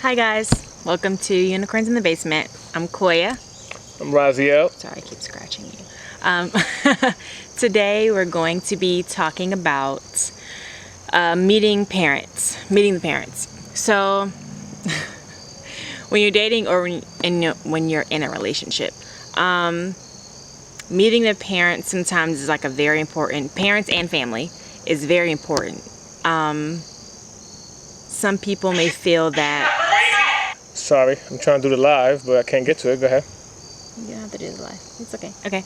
Hi guys, welcome to Unicorns in the Basement. I'm Koya. I'm Raziel. Sorry, I keep scratching you. Today we're going to be talking about meeting the parents. So when you're dating or when you're in a relationship, meeting the parents sometimes is like a very important, parents and family is very important. Some people may feel that. Sorry, I'm trying to do the live, but I can't get to it. Go ahead. You don't have to do the live. It's okay. Okay.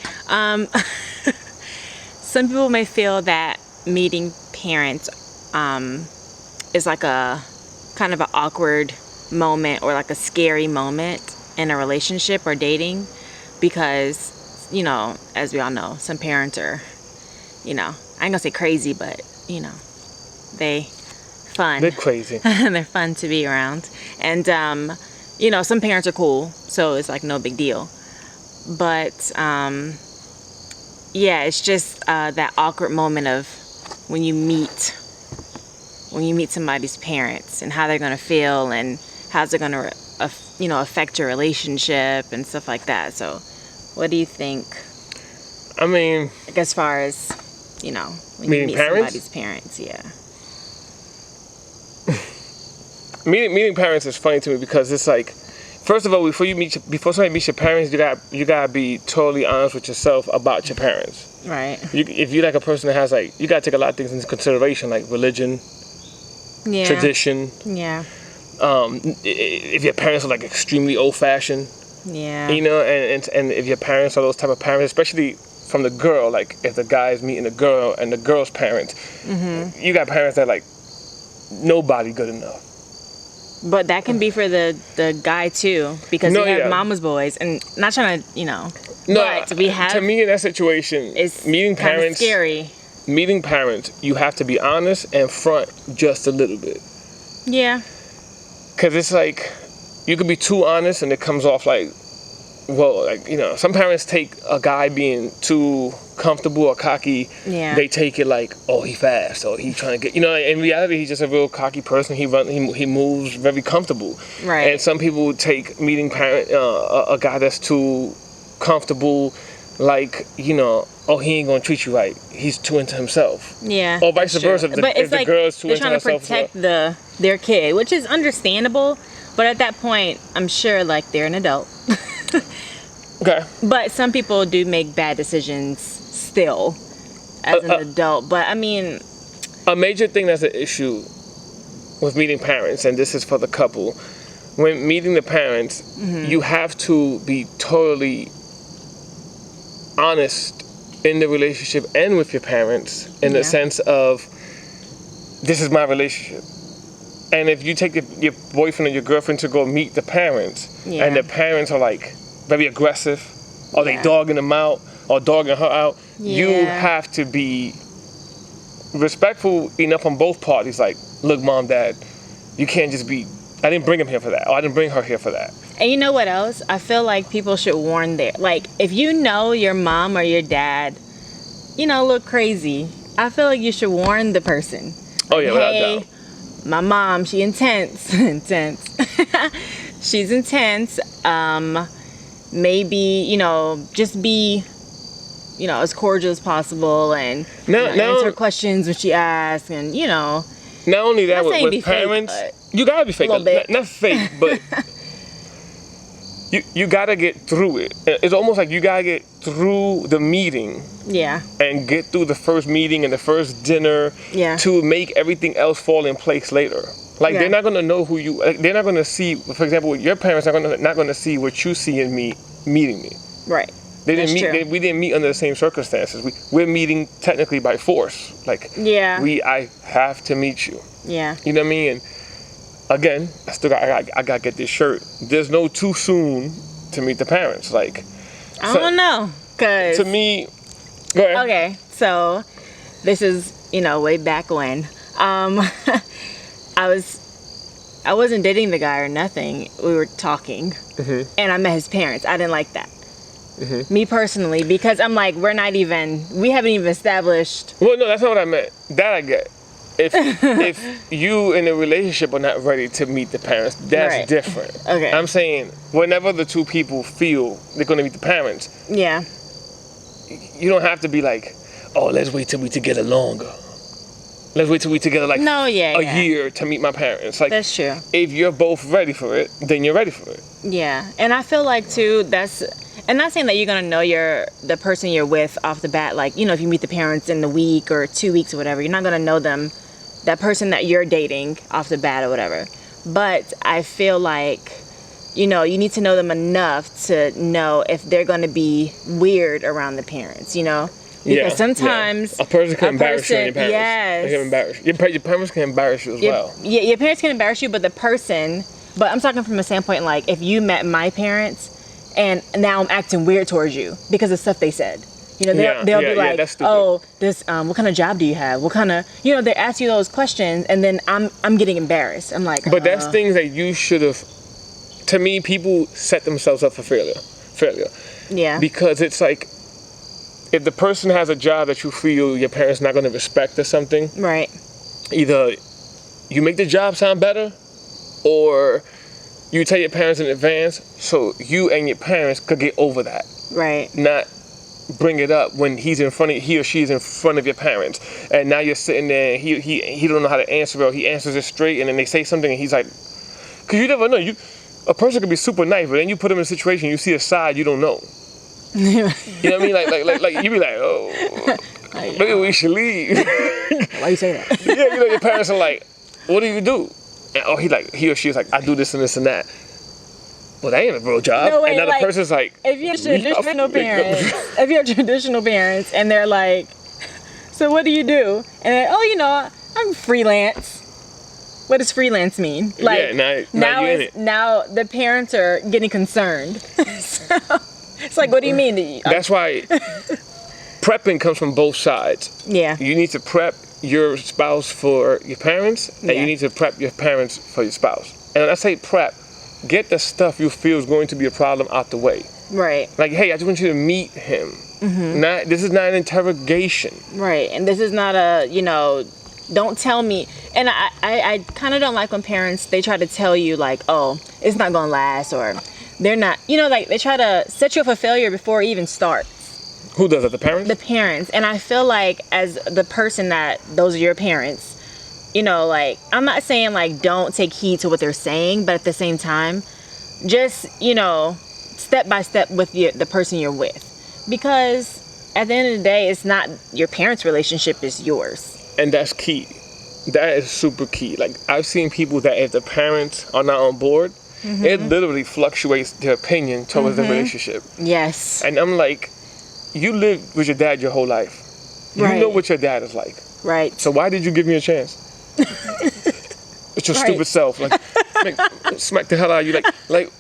Some people may feel that meeting parents is like a kind of an awkward moment or like a scary moment in a relationship or dating because, you know, as we all know, some parents are, you know, I ain't gonna say crazy, but, you know, they're crazy. They're fun to be around. And, you know, some parents are cool, so it's like no big deal. But, yeah, it's just that awkward moment of when you meet somebody's parents and how they're going to feel and how's it going to, affect your relationship and stuff like that. So what do you think? I mean, like as far as, you know, when meeting you meet parents? somebody's parents, yeah. Meeting parents is funny to me because it's like, first of all, before somebody meets your parents, you gotta be totally honest with yourself about your parents. Right. If you're like a person that has like, you gotta take a lot of things into consideration, like religion, Yeah. tradition. Yeah. If your parents are like extremely old-fashioned, Yeah. you know, and if your parents are those type of parents, especially from the girl, like if the guy is meeting the girl and the girl's parents, you got parents that like nobody good enough. But that can be for the guy too, because we have mama's boys, and not trying to, you know. No, but we have. To me, in that situation, it's meeting parents. Scary. Meeting parents, you have to be honest and front just a little bit. Yeah. Because it's like you could be too honest, and it comes off like, well, like, you know, some parents take a guy being too comfortable or cocky. Yeah. They take it like, oh, he fast, or he trying to get, you know. In reality, he's just a real cocky person. He moves very comfortable. Right. And some people take meeting a guy that's too comfortable, like, you know, oh, he ain't gonna treat you right. He's too into himself. Yeah. Or vice versa. If the girl's too into herself. They're trying to protect their kid, which is understandable. But at that point, I'm sure like they're an adult. Okay. But some people do make bad decisions still as an adult. But I mean, a major thing that's an issue with meeting parents, and this is for the couple, when meeting the parents, you have to be totally honest in the relationship and with your parents in the sense of, this is my relationship. And if you take your boyfriend or your girlfriend to go meet the parents, and the parents are like very aggressive, or they dogging them out, or dogging her out, you have to be respectful enough on both parties. Like, look, mom, dad, you can't just be, I didn't bring him here for that, or I didn't bring her here for that. And you know what else? I feel like people should warn like, if you know your mom or your dad, you know, look crazy, I feel like you should warn the person. Like, oh yeah, without hey, doubt. My mom, she intense. She's intense. Maybe, you know, just be, you know, as cordial as possible and answer questions when she asks, and, you know. Not only that, with parents, fake, you gotta be fake. Not fake, but you gotta get through it. It's almost like you gotta get through the meeting. Yeah. And get through the first meeting and the first dinner. Yeah. To make everything else fall in place later. Like, they're not gonna know who you. Like, they're not gonna see. For example, your parents are not gonna see what you see in me meeting me. Right. They didn't meet. We didn't meet under the same circumstances. We're meeting technically by force. Like. Yeah. I have to meet you. Yeah. You know what I mean? And again, I gotta get this shirt. There's no too soon to meet the parents. Like. I don't know, cause. To me. Go ahead. Okay, so this is, you know, way back when. I wasn't dating the guy or nothing. We were talking, and I met his parents. I didn't like that. Me personally, because I'm like, we haven't even established. Well, no, that's not what I meant. That I get. if you in a relationship are not ready to meet the parents, that's Right. different. Okay. I'm saying whenever the two people feel they're going to meet the parents, Yeah. you don't have to be like, oh, let's wait till we together longer. Let's wait till we together like No, yeah, a yeah. year to meet my parents. Like, That's true. if you're both ready for it, then you're ready for it. Yeah, and I feel like too and not saying that you're gonna know the person you're with off the bat. Like, if you meet the parents in the week or 2 weeks or whatever, you're not gonna know them, that person that you're dating off the bat or whatever. But I feel like, you need to know them enough to know if they're gonna be weird around the parents. Because sometimes a person can embarrass you and your parents. Yes. They can embarrass you. Your parents can embarrass you as well. Yeah, your parents can embarrass you, but I'm talking from a standpoint like if you met my parents and now I'm acting weird towards you because of stuff they said. They'll be like, that's stupid. oh, what kind of job do you have? What kind of, they ask you those questions and then I'm getting embarrassed. I'm like, But that's things that you should have, to me, people set themselves up for failure. Yeah. Because it's like, if the person has a job that you feel your parents not going to respect or something, Right. either you make the job sound better or you tell your parents in advance so you and your parents could get over that. Right. Not bring it up when he or she's in front of your parents, and now you're sitting there and he don't know how to answer it, or he answers it straight and then they say something and he's like, because you never know, a person could be super nice, but then you put them in a situation, you see a side you don't know. You know what I mean? Like you be like, oh, maybe we should leave. Why you say that? Yeah, your parents are like, what do you do? And, he or she is like, I do this and this and that. Well, that ain't a real job. No, wait, and now the person's like, if you're traditional parents and they're like, so what do you do? And they're, oh, I'm freelance. What does freelance mean? Like, yeah, now you're in it. Now the parents are getting concerned. So, it's like, what do you mean? That's why prepping comes from both sides. Yeah. You need to prep your spouse for your parents, and you need to prep your parents for your spouse. And when I say prep, get the stuff you feel is going to be a problem out the way. Right. Like, hey, I just want you to meet him. Mm-hmm. This is not an interrogation. Right. And this is not a, don't tell me. And I kind of don't like when parents, they try to tell you like, oh, it's not going to last, or they're not, like they try to set you up for failure before it even starts. Who does it? The parents? The parents. And I feel like as the person that those are your parents, like, I'm not saying like don't take heed to what they're saying, but at the same time, just, step by step with the person you're with. Because at the end of the day, it's not your parents' relationship, it's yours. And that's key. That is super key. Like, I've seen people that if the parents are not on board, it literally fluctuates their opinion towards the relationship. Yes. And I'm like, you lived with your dad your whole life. You know what your dad is like. Right. So why did you give me a chance? It's your stupid self. Like smack the hell out of you. Like,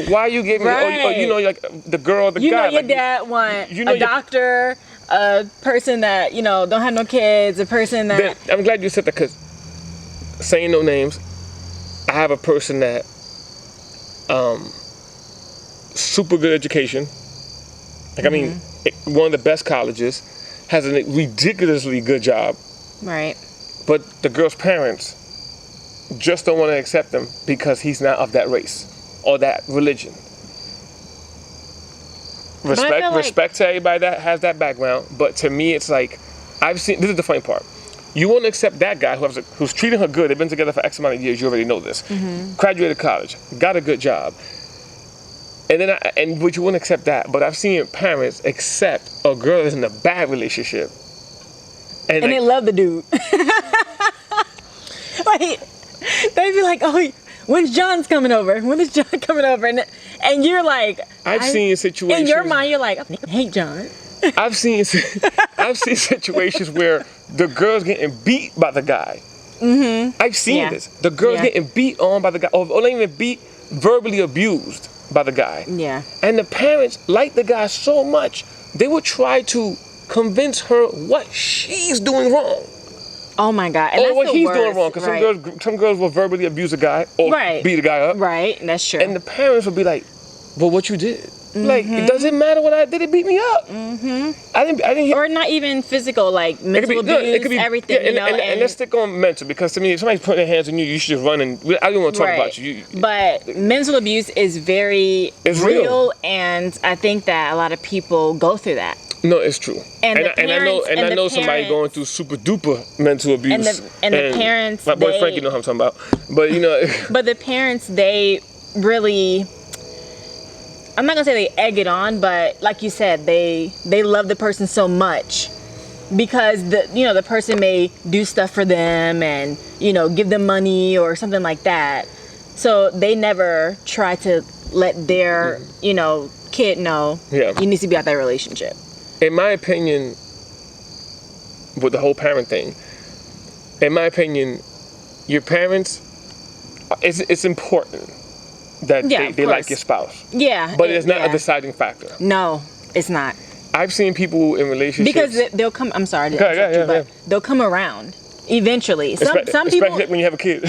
why you giving me? Oh, like the girl, the guy. Your dad want a doctor, a person that don't have no kids, a person that. Then, I'm glad you said that, because saying no names, I have a person that super good education. Like, I mean, one of the best colleges, has a ridiculously good job. Right. But the girl's parents just don't want to accept him because he's not of that race or that religion. Respect to everybody that has that background, but to me it's like, this is the funny part. You want to accept that guy who's treating her good. They've been together for X amount of years. You already know this. Graduated college, got a good job, but you wouldn't accept that. But I've seen parents accept a girl that's in a bad relationship, and they love the dude. Like, they'd be like, "Oh, when's John's coming over? When is John coming over?" And you're like, I've seen situations. In your mind, you're like, "I hate John." I've seen situations where the girl's getting beat by the guy. I've seen this. The girl's getting beat on by the guy, or not even beat, verbally abused by the guy. Yeah. And the parents like the guy so much, they would try to convince her what she's doing wrong. Oh my God. And or that's what he's worst. doing wrong. Because some girls will verbally abuse a guy or beat a guy up. Right. That's true. And the parents would be like, "But what you did?" Like, it doesn't matter what I did, it beat me up. I didn't hear. Or not even physical, like mental abuse, everything. Yeah, and let's stick on mental, because to me, if somebody's putting their hands on you, you should just run and. I don't want to talk about you. But mental abuse is it's real, and I think that a lot of people go through that. No, it's true. And I know somebody going through super duper mental abuse. And the parents. My boy Frankie know what I'm talking about. But But the parents, they really. I'm not gonna say they egg it on, but like you said, they love the person so much because the person may do stuff for them and give them money or something like that. So they never try to let their kid know you need to be out that relationship. In my opinion, with the whole parent thing, your parents, it's important that they like your spouse. Yeah. But it's not a deciding factor. No, it's not. I've seen people in relationships. Because they'll come, I'm sorry to interrupt you, but they'll come around eventually. Some people. Especially when you have a kid.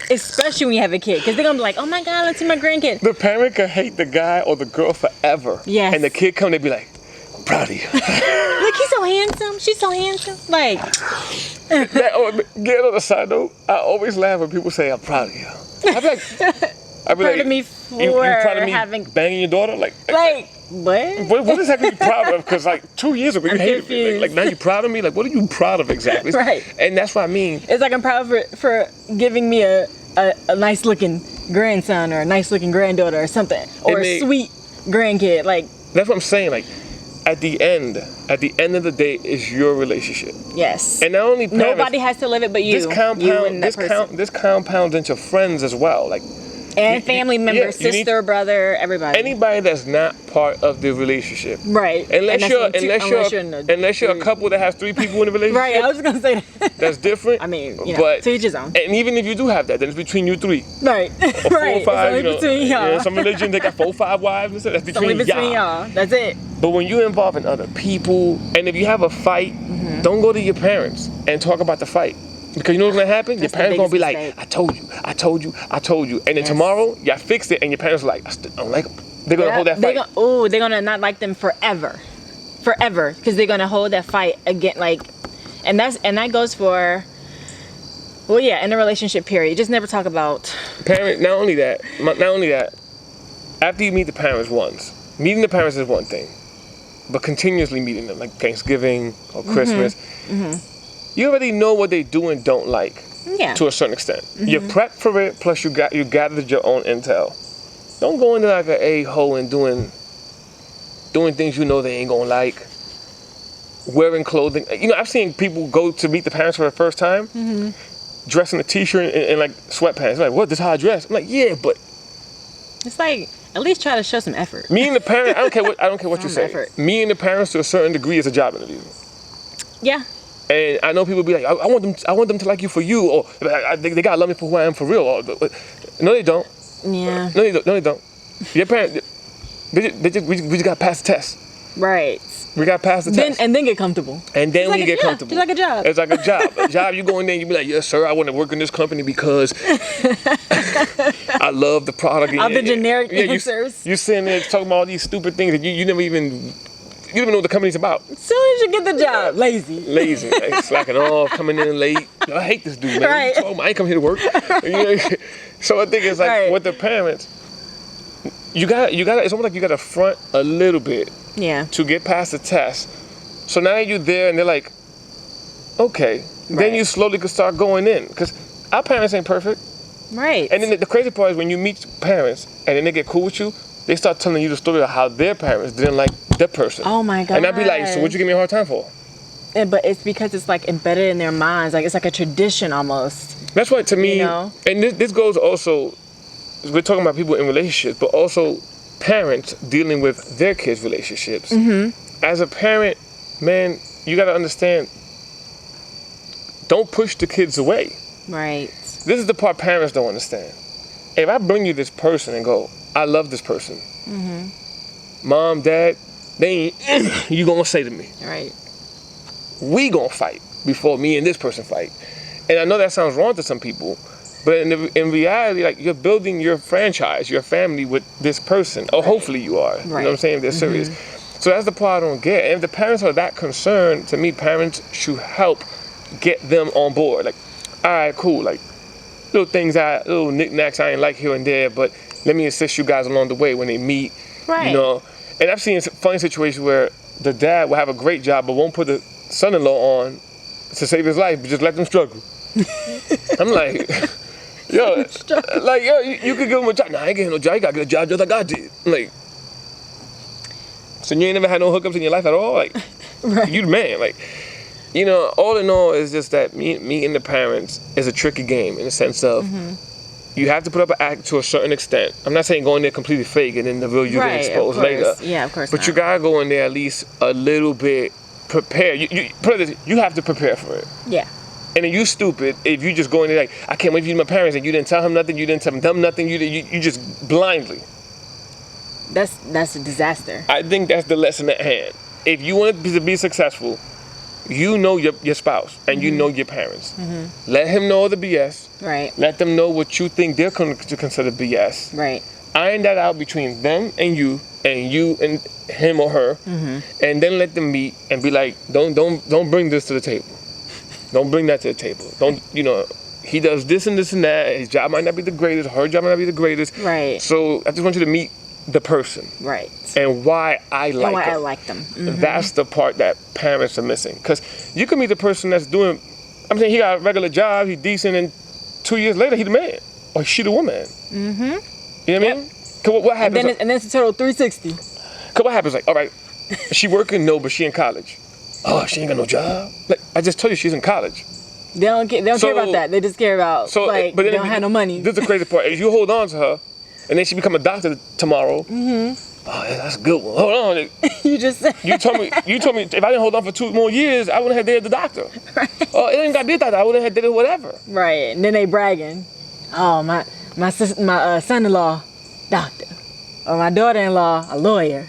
Especially when you have a kid. Because they're going to be like, oh my God, let's see my grandkid. The parent can hate the guy or the girl forever. Yes. And the kid come, they be like, I'm proud of you. Look, he's so handsome. She's so handsome. Like. Get on the side note, I always laugh when people say, I'm proud of you. I'd be like, proud of me for you proud of me having banging your daughter? Like what? What exactly are you proud of? Because 2 years ago you hated me. Like now you're proud of me. Like what are you proud of exactly? Right. And that's what I mean. It's like I'm proud for giving me a nice looking grandson or a nice looking granddaughter or something, or a sweet grandkid. Like that's what I'm saying. Like at the end of the day, is your relationship. Yes. And not only parents, nobody has to live it but you. This compounds into friends as well. Like. And family members, sister, brother, everybody. Anybody that's not part of the relationship. Right. Unless you're a couple that has 3 people in the relationship. Right, I was going to say that. That's different. I mean, to each his own. And even if you do have that, then it's between you 3. Right. Or 4 or 5, it's between y'all. Some religion, they got 4 or 5 wives and stuff. That's between y'all. That's it. But when you're involving other people, and if you have a fight, don't go to your parents and talk about the fight. Because you know what's going to happen? Your parents going to be like, I told you. And then tomorrow, y'all fixed it, and your parents are like, I still don't like them. They're going to hold that fight. They're going to not like them forever. Forever. Because they're going to hold that fight again. And that goes for, in a relationship period. Just never talk about. Not only that, after you meet the parents once, meeting the parents is one thing. But continuously meeting them, like Thanksgiving or Christmas. You already know what they do and don't like, to a certain extent. You prep for it, plus you gathered your own intel. Don't go into like an a-hole and doing things you know they ain't gonna like. Wearing clothing. I've seen people go to meet the parents for the first time, dressed in a t-shirt and like sweatpants. Like, what? This is how I dress? I'm like, yeah, but it's like at least try to show some effort. Me and the parents, I don't care what you say. Effort. Me and the parents to a certain degree is a job interview. Yeah. And I know people be like, I want them to like you for you, or they gotta love me for who I am for real. No, they don't. Yeah. No, they don't. Your parents, we just gotta pass the test. Right. We gotta pass the test. And then get comfortable. And then we get comfortable. It's like a job. It's like a job. A job, you go in there and you be like, yes, sir, I want to work in this company because I love the product. All the generic answers. You're sitting there talking about all these stupid things that you never even. You don't even know what the company's about. As soon as you get the job, lazy, like slacking off, coming in late. I hate this dude, man. Right. I ain't come here to work. So I think it's like with the parents, you got. It's almost like you got to front a little bit, to get past the test. So now you're there, and they're like, okay. Then you slowly could start going in, because our parents ain't perfect. Right. And then the crazy part is when you meet parents, and then they get cool with you, they start telling you the story of how their parents didn't like that person. Oh my God. And I'd be like, so what'd you give me a hard time for? But it's because it's like embedded in their minds. Like it's like a tradition almost. That's why to me, and this goes also, we're talking about people in relationships, but also parents dealing with their kids' relationships. As a parent, man, you got to understand, don't push the kids away. Right. This is the part parents don't understand. If I bring you this person and go, I love this person. Mom, dad, they ain't you gonna say to me. Right. We gonna fight before me and this person fight. And I know that sounds wrong to some people, But in reality, like, you're building your franchise, your family with this person. Or hopefully you are. You know what I'm saying? They're serious. So that's the part I don't get. And if the parents are that concerned, to me, parents should help get them on board. Like, all right, cool. Like, little knickknacks I ain't like here and there, but let me assist you guys along the way when they meet. Right. You know, and I've seen funny situations where the dad will have a great job but won't put the son-in-law on to save his life, but just let them struggle. I'm like, yo, you could give him a job. Nah, I ain't getting no job. You gotta get a job just like I did. Like, so you ain't never had no hookups in your life at all? Like, right. You the man. Like, you know, all in all, is just that meeting the parents is a tricky game in the sense of you have to put up an act to a certain extent. I'm not saying go in there completely fake and then the real you get exposed later. Yeah, of course. But you gotta go in there at least a little bit prepared. You have to prepare for it. Yeah. And then you stupid if you just go in there like, I can't wait for you to meet my parents, and you didn't tell him nothing, you didn't tell them nothing, you just blindly. That's a disaster. I think that's the lesson at hand. If you want to be successful, you know your spouse and you know your parents. Let him know the BS. Right. Let them know what you think they're going to consider BS. Right. Iron that out between them and you and him or her, and then let them meet and be like, don't bring this to the table. Don't bring that to the table. Don't, you know, he does this and this and that. His job might not be the greatest. Her job might not be the greatest. Right. So I just want you to meet the person. Right. And why I like them. I like them. That's the part that parents are missing. Because you can meet the person that's doing, I'm saying he got a regular job, he's decent, and 2 years later, he the man. Or she the woman. You know what I mean? Cause what happens? And then it's a total 360. Because what happens? Like, all right, she working? No, but she in college. Oh, she ain't got no job? Like, I just told you she's in college. They don't care about that. They just care about, but they don't have no money. This is the crazy part. If you hold on to her, and then she become a doctor tomorrow, oh, that's a good one. Hold on. You just said. You told me if I didn't hold on for 2 more years, I wouldn't have dated the doctor. Right. Oh, it ain't got to be a doctor. I wouldn't have dated whatever. Right. And then they bragging. Oh, my son-in-law, doctor. Or my daughter-in-law, a lawyer.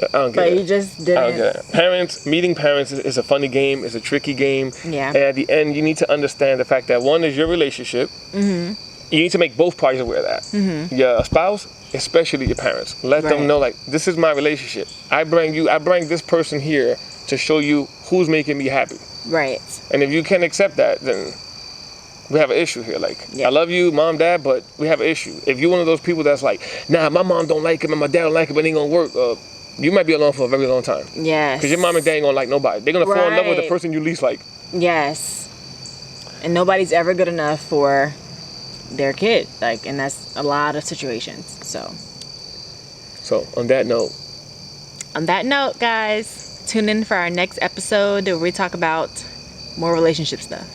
I don't get it. But you just didn't. I don't get it. Meeting parents is a funny game. It's a tricky game. Yeah. And at the end, you need to understand the fact that one is your relationship. You need to make both parties aware of that. Your spouse, especially your parents. Let them know, like, this is my relationship. I bring this person here to show you who's making me happy. Right. And if you can't accept that, then we have an issue here. Like, I love you, mom, dad, but we have an issue. If you're one of those people that's like, nah, my mom don't like him and my dad don't like him, but it ain't gonna work, you might be alone for a very long time. Yes. Because your mom and dad ain't gonna like nobody. They're gonna fall in love with the person you least like. Yes. And nobody's ever good enough for their kid. Like, and that's a lot of situations. So on that note, guys, tune in for our next episode where we talk about more relationship stuff.